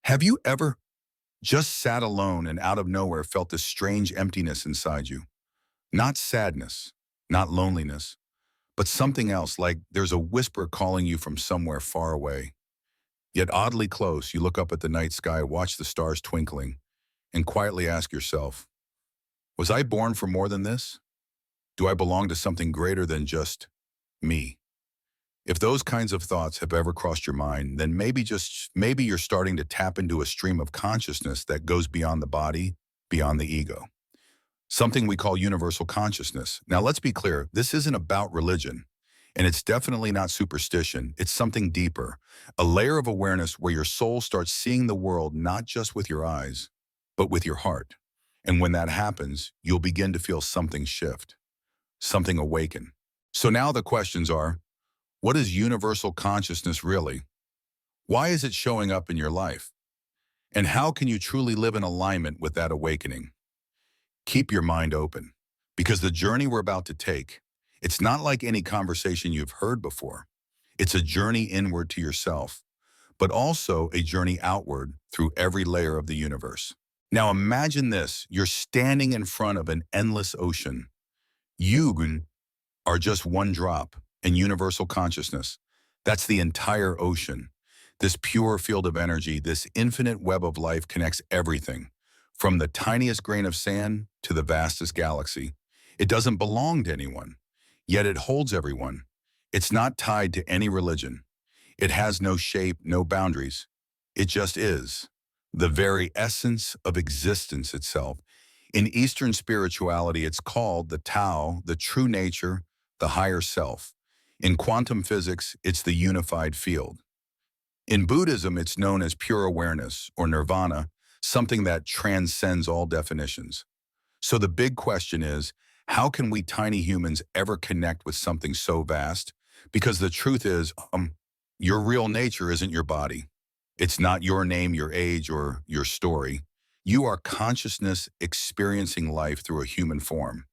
Have you ever just sat alone and out of nowhere felt this strange emptiness inside you? Not sadness, not loneliness, but something else, like there's a whisper calling you from somewhere far away. Yet oddly close, you look up at the night sky, watch the stars twinkling, and quietly ask yourself, was I born for more than this? Do I belong to something greater than just me? If those kinds of thoughts have ever crossed your mind, then maybe you're starting to tap into a stream of consciousness that goes beyond the body, beyond the ego. Something we call universal consciousness. Now let's be clear, this isn't about religion, and it's definitely not superstition. It's something deeper, a layer of awareness where your soul starts seeing the world not just with your eyes, but with your heart. And when that happens, you'll begin to feel something shift, something awaken. So now the questions are, what is universal consciousness really? Why is it showing up in your life? And how can you truly live in alignment with that awakening? Keep your mind open, because the journey we're about to take, it's not like any conversation you've heard before. It's a journey inward to yourself, but also a journey outward through every layer of the universe. Now imagine this, you're standing in front of an endless ocean. You are just one drop in universal consciousness. That's the entire ocean. This pure field of energy, this infinite web of life connects everything, from the tiniest grain of sand to the vastest galaxy. It doesn't belong to anyone, yet it holds everyone. It's not tied to any religion. It has no shape, no boundaries. It just is, the very essence of existence itself. In Eastern spirituality, it's called the Tao, the true nature, the higher self. In quantum physics, it's the unified field. In Buddhism, it's known as pure awareness, or nirvana, something that transcends all definitions. So the big question is, how can we tiny humans ever connect with something so vast? Because the truth is, your real nature isn't your body. It's not your name, your age, or your story. You are consciousness experiencing life through a human form.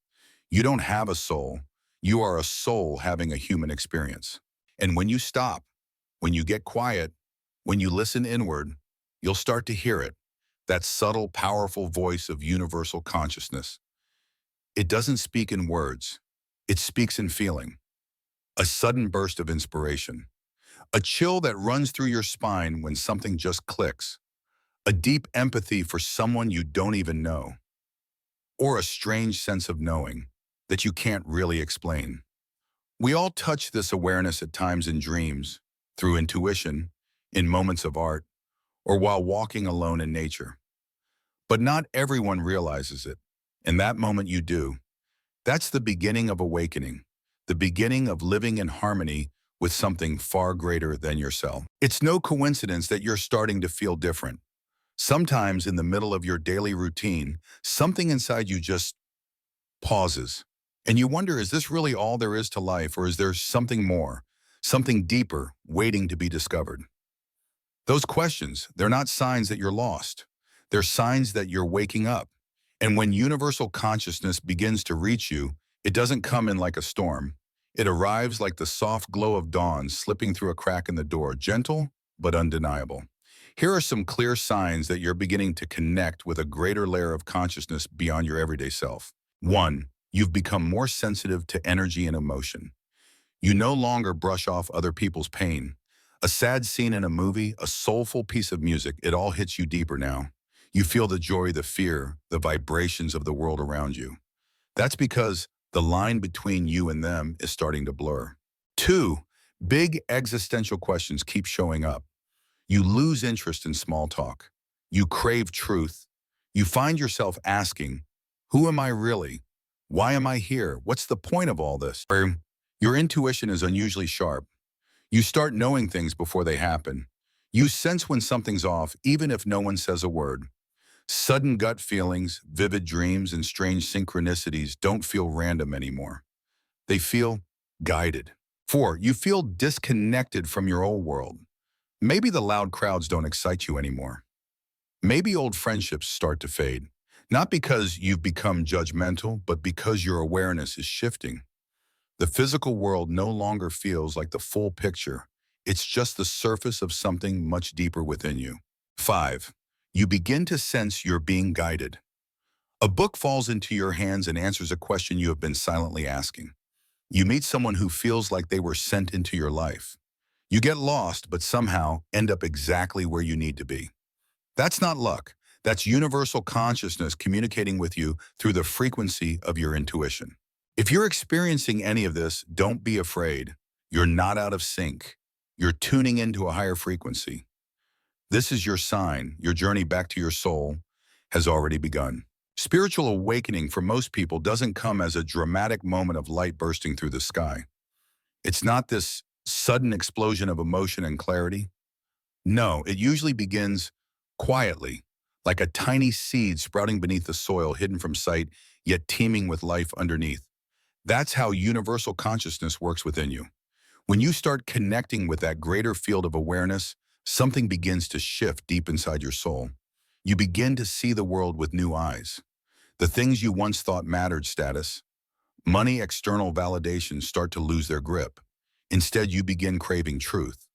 You don't have a soul. You are a soul having a human experience. And when you stop, when you get quiet, when you listen inward, you'll start to hear it, that subtle, powerful voice of universal consciousness. It doesn't speak in words. It speaks in feeling. A sudden burst of inspiration. A chill that runs through your spine when something just clicks. A deep empathy for someone you don't even know. Or a strange sense of knowing that you can't really explain. We all touch this awareness at times in dreams, through intuition, in moments of art, or while walking alone in nature. But not everyone realizes it. In that moment you do. That's the beginning of awakening, the beginning of living in harmony with something far greater than yourself. It's no coincidence that you're starting to feel different. Sometimes in the middle of your daily routine, something inside you just pauses. And you wonder, is this really all there is to life, or is there something more, something deeper, waiting to be discovered? Those questions, they're not signs that you're lost. They're signs that you're waking up. And when universal consciousness begins to reach you, it doesn't come in like a storm. It arrives like the soft glow of dawn slipping through a crack in the door, gentle but undeniable. Here are some clear signs that you're beginning to connect with a greater layer of consciousness beyond your everyday self. 1. You've become more sensitive to energy and emotion. You no longer brush off other people's pain. A sad scene in a movie, a soulful piece of music, it all hits you deeper now. You feel the joy, the fear, the vibrations of the world around you. That's because the line between you and them is starting to blur. 2. Big existential questions keep showing up. You lose interest in small talk. You crave truth. You find yourself asking, who am I really? Why am I here? What's the point of all this? Your intuition is unusually sharp. You start knowing things before they happen. You sense when something's off, even if no one says a word. Sudden gut feelings, vivid dreams, and strange synchronicities don't feel random anymore. They feel guided. 4. You feel disconnected from your old world. Maybe the loud crowds don't excite you anymore. Maybe old friendships start to fade. Not because you've become judgmental, but because your awareness is shifting. The physical world no longer feels like the full picture. It's just the surface of something much deeper within you. 5. You begin to sense you're being guided. A book falls into your hands and answers a question you have been silently asking. You meet someone who feels like they were sent into your life. You get lost, but somehow end up exactly where you need to be. That's not luck. That's universal consciousness communicating with you through the frequency of your intuition. If you're experiencing any of this, don't be afraid. You're not out of sync. You're tuning into a higher frequency. This is your sign. Your journey back to your soul has already begun. Spiritual awakening for most people doesn't come as a dramatic moment of light bursting through the sky. It's not this sudden explosion of emotion and clarity. No, it usually begins quietly, like a tiny seed sprouting beneath the soil, hidden from sight, yet teeming with life underneath. That's how universal consciousness works within you. When you start connecting with that greater field of awareness, something begins to shift deep inside your soul. You begin to see the world with new eyes. The things you once thought mattered, status, money, external validation, start to lose their grip. Instead, you begin craving truth,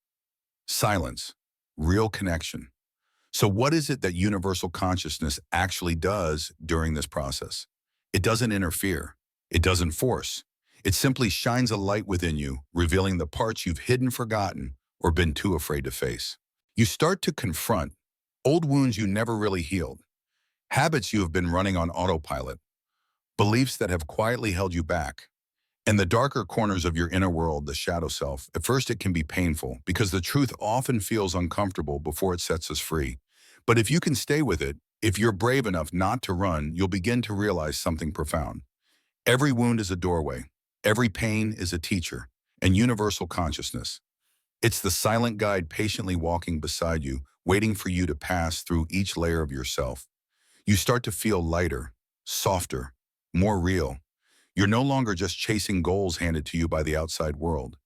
silence, real connection. So what is it that universal consciousness actually does during this process? It doesn't interfere. It doesn't force. It simply shines a light within you, revealing the parts you've hidden, forgotten, or been too afraid to face. You start to confront old wounds you never really healed, habits you have been running on autopilot, beliefs that have quietly held you back, and the darker corners of your inner world, the shadow self. At first, it can be painful because the truth often feels uncomfortable before it sets us free. But if you can stay with it, if you're brave enough not to run, you'll begin to realize something profound. Every wound is a doorway. Every pain is a teacher. And universal consciousness, it's the silent guide patiently walking beside you, waiting for you to pass through each layer of yourself. You start to feel lighter, softer, more real. You're no longer just chasing goals handed to you by the outside world.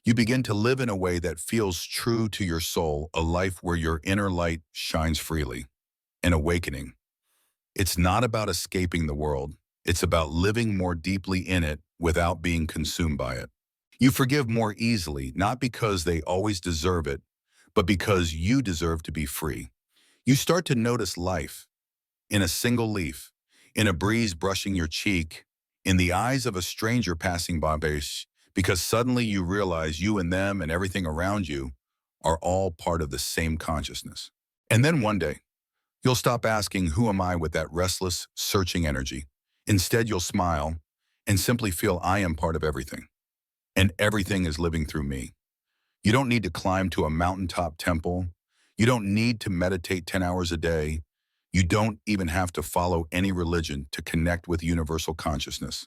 You begin to live in a way that feels true to your soul, a life where your inner light shines freely. An awakening. It's not about escaping the world. It's about living more deeply in it without being consumed by it. You forgive more easily, not because they always deserve it, but because you deserve to be free. You start to notice life in a single leaf, in a breeze brushing your cheek, in the eyes of a stranger passing by, because suddenly you realize you and them and everything around you are all part of the same consciousness. And then one day, you'll stop asking, who am I, with that restless, searching energy. Instead, you'll smile and simply feel, I am part of everything, and everything is living through me. You don't need to climb to a mountaintop temple. You don't need to meditate 10 hours a day. You don't even have to follow any religion to connect with universal consciousness,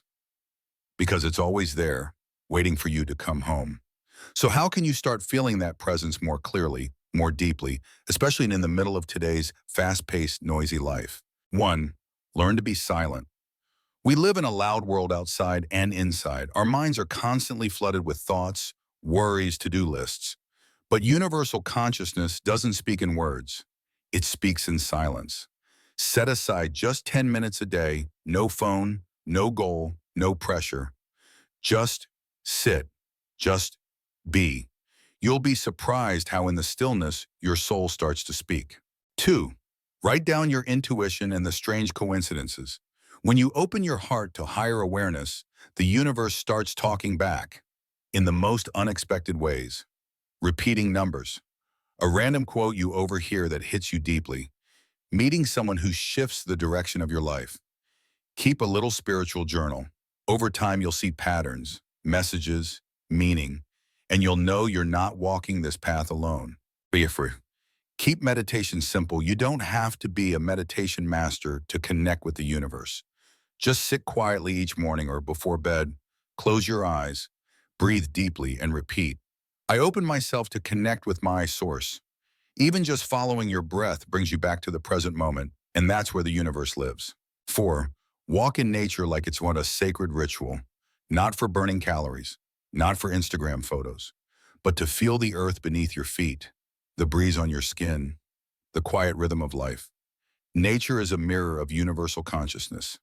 because it's always there, waiting for you to come home. So how can you start feeling that presence more clearly, more deeply, especially in the middle of today's fast-paced, noisy life? 1. Learn to be silent. We live in a loud world outside and inside. Our minds are constantly flooded with thoughts, worries, to-do lists. But universal consciousness doesn't speak in words. It speaks in silence. Set aside just 10 minutes a day, no phone, no goal, no pressure. Just sit. Just be. You'll be surprised how in the stillness your soul starts to speak. 2. Write down your intuition and the strange coincidences. When you open your heart to higher awareness, the universe starts talking back in the most unexpected ways. Repeating numbers. A random quote you overhear that hits you deeply. Meeting someone who shifts the direction of your life. Keep a little spiritual journal. Over time, you'll see patterns, messages, meaning, and you'll know you're not walking this path alone. Be free. Keep meditation simple. You don't have to be a meditation master to connect with the universe. Just sit quietly each morning or before bed, close your eyes, breathe deeply, and repeat. I open myself to connect with my source. Even just following your breath brings you back to the present moment, and that's where the universe lives. 4. Walk in nature like it's a sacred ritual, not for burning calories, not for Instagram photos, but to feel the earth beneath your feet, the breeze on your skin, the quiet rhythm of life. Nature is a mirror of universal consciousness.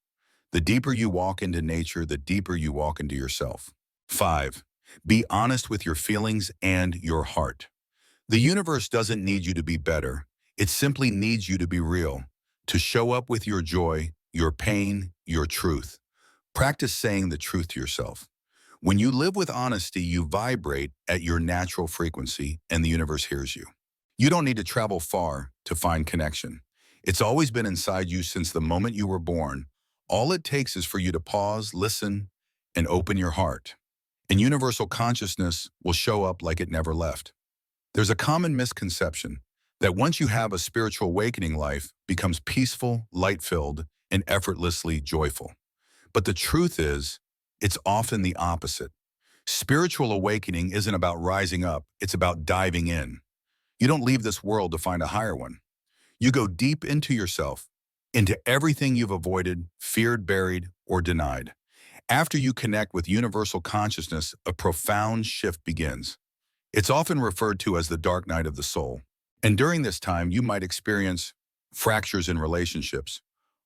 The deeper you walk into nature, the deeper you walk into yourself. 5. Be honest with your feelings and your heart. The universe doesn't need you to be better. It simply needs you to be real, to show up with your joy, your pain, your truth. Practice saying the truth to yourself. When you live with honesty, you vibrate at your natural frequency and the universe hears you. You don't need to travel far to find connection. It's always been inside you since the moment you were born. All it takes is for you to pause, listen, and open your heart. And universal consciousness will show up like it never left. There's a common misconception that once you have a spiritual awakening, life becomes peaceful, light-filled, and effortlessly joyful. But the truth is, it's often the opposite. Spiritual awakening isn't about rising up, it's about diving in. You don't leave this world to find a higher one. You go deep into yourself, into everything you've avoided, feared, buried, or denied. After you connect with universal consciousness, a profound shift begins. It's often referred to as the dark night of the soul. And during this time, you might experience fractures in relationships,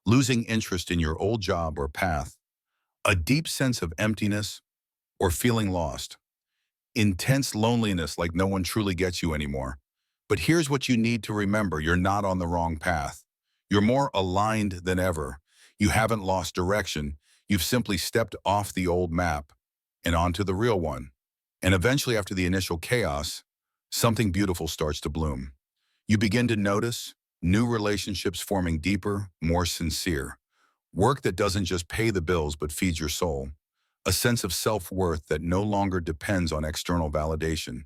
losing interest in your old job or path, a deep sense of emptiness or feeling lost, intense loneliness like no one truly gets you anymore. But here's what you need to remember. You're not on the wrong path. You're more aligned than ever. You haven't lost direction. You've simply stepped off the old map and onto the real one. And eventually, after the initial chaos, something beautiful starts to bloom. You begin to notice new relationships forming deeper, more sincere. Work that doesn't just pay the bills but feeds your soul. A sense of self-worth that no longer depends on external validation.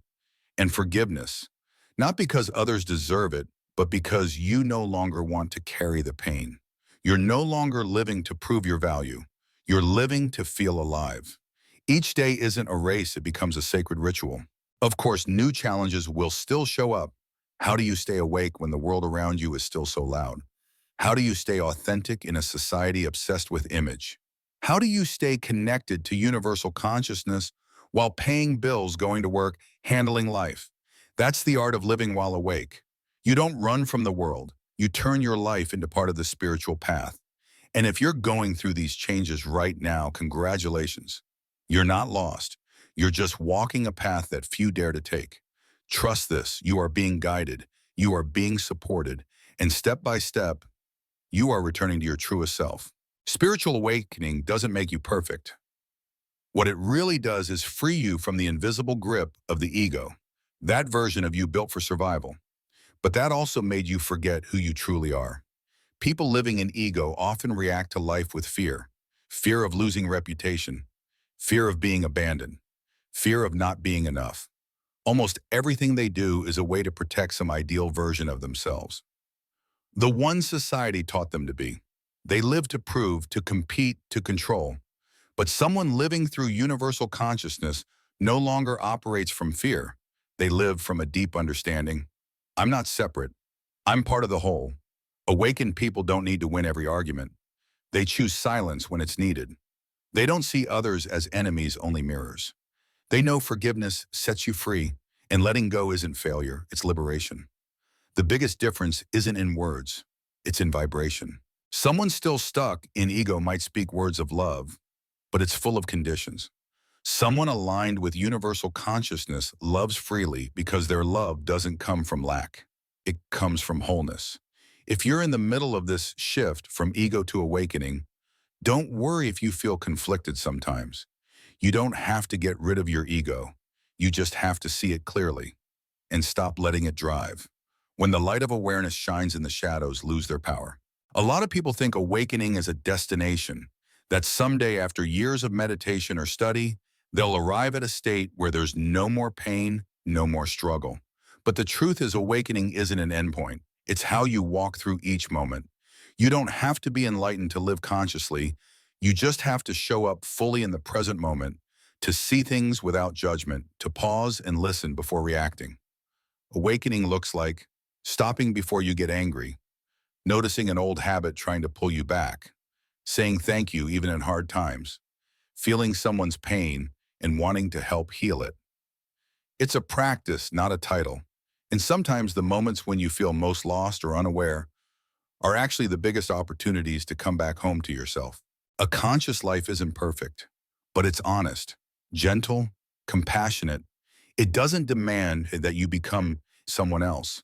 And forgiveness, not because others deserve it, but because you no longer want to carry the pain. You're no longer living to prove your value. You're living to feel alive. Each day isn't a race, it becomes a sacred ritual. Of course, new challenges will still show up. How do you stay awake when the world around you is still so loud? How do you stay authentic in a society obsessed with image? How do you stay connected to universal consciousness while paying bills, going to work, handling life? That's the art of living while awake. You don't run from the world. You turn your life into part of the spiritual path. And if you're going through these changes right now, congratulations. You're not lost. You're just walking a path that few dare to take. Trust this. You are being guided. You are being supported. And step by step, you are returning to your truest self. Spiritual awakening doesn't make you perfect. What it really does is free you from the invisible grip of the ego, that version of you built for survival. But that also made you forget who you truly are. People living in ego often react to life with fear. Fear of losing reputation, fear of being abandoned, fear of not being enough. Almost everything they do is a way to protect some ideal version of themselves. The one society taught them to be. They live to prove, to compete, to control. But someone living through universal consciousness no longer operates from fear. They live from a deep understanding. I'm not separate. I'm part of the whole. Awakened people don't need to win every argument. They choose silence when it's needed. They don't see others as enemies, only mirrors. They know forgiveness sets you free, and letting go isn't failure, it's liberation. The biggest difference isn't in words, it's in vibration. Someone still stuck in ego might speak words of love, but it's full of conditions. Someone aligned with universal consciousness loves freely because their love doesn't come from lack. It comes from wholeness. If you're in the middle of this shift from ego to awakening, don't worry if you feel conflicted sometimes. You don't have to get rid of your ego. You just have to see it clearly and stop letting it drive. When the light of awareness shines in the shadows, lose their power. A lot of people think awakening is a destination, that someday after years of meditation or study, they'll arrive at a state where there's no more pain, no more struggle. But the truth is, awakening isn't an endpoint. It's how you walk through each moment. You don't have to be enlightened to live consciously. You just have to show up fully in the present moment, to see things without judgment, to pause and listen before reacting. Awakening looks like stopping before you get angry, noticing an old habit trying to pull you back, saying thank you even in hard times, feeling someone's pain and wanting to help heal it. It's a practice, not a title. And sometimes the moments when you feel most lost or unaware are actually the biggest opportunities to come back home to yourself. A conscious life isn't perfect, but it's honest, gentle, compassionate. It doesn't demand that you become someone else.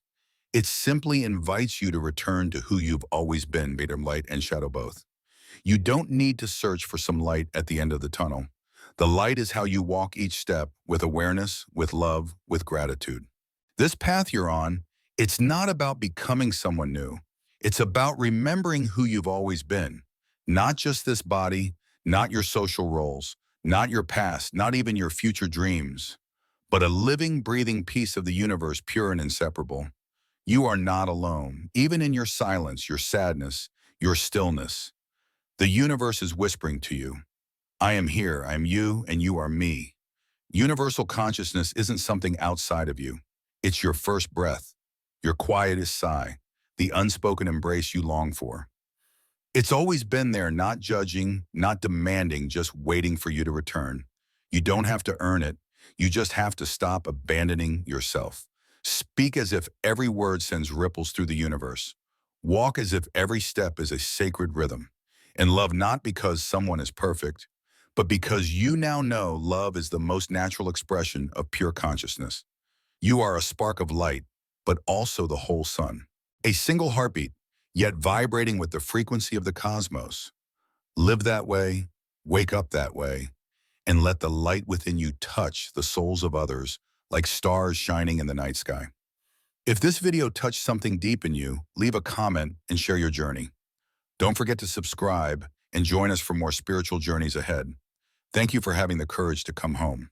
It simply invites you to return to who you've always been, Vader light and shadow both. You don't need to search for some light at the end of the tunnel. The light is how you walk each step with awareness, with love, with gratitude. This path you're on, it's not about becoming someone new. It's about remembering who you've always been. Not just this body, not your social roles, not your past, not even your future dreams, but a living, breathing piece of the universe, pure and inseparable. You are not alone, even in your silence, your sadness, your stillness. The universe is whispering to you, I am here, I am you, and you are me. Universal consciousness isn't something outside of you. It's your first breath, your quietest sigh, the unspoken embrace you long for. It's always been there, not judging, not demanding, just waiting for you to return. You don't have to earn it. You just have to stop abandoning yourself. Speak as if every word sends ripples through the universe. Walk as if every step is a sacred rhythm. And love not because someone is perfect, but because you now know love is the most natural expression of pure consciousness. You are a spark of light, but also the whole sun. A single heartbeat, yet vibrating with the frequency of the cosmos. Live that way, wake up that way, and let the light within you touch the souls of others like stars shining in the night sky. If this video touched something deep in you, leave a comment and share your journey. Don't forget to subscribe and join us for more spiritual journeys ahead. Thank you for having the courage to come home.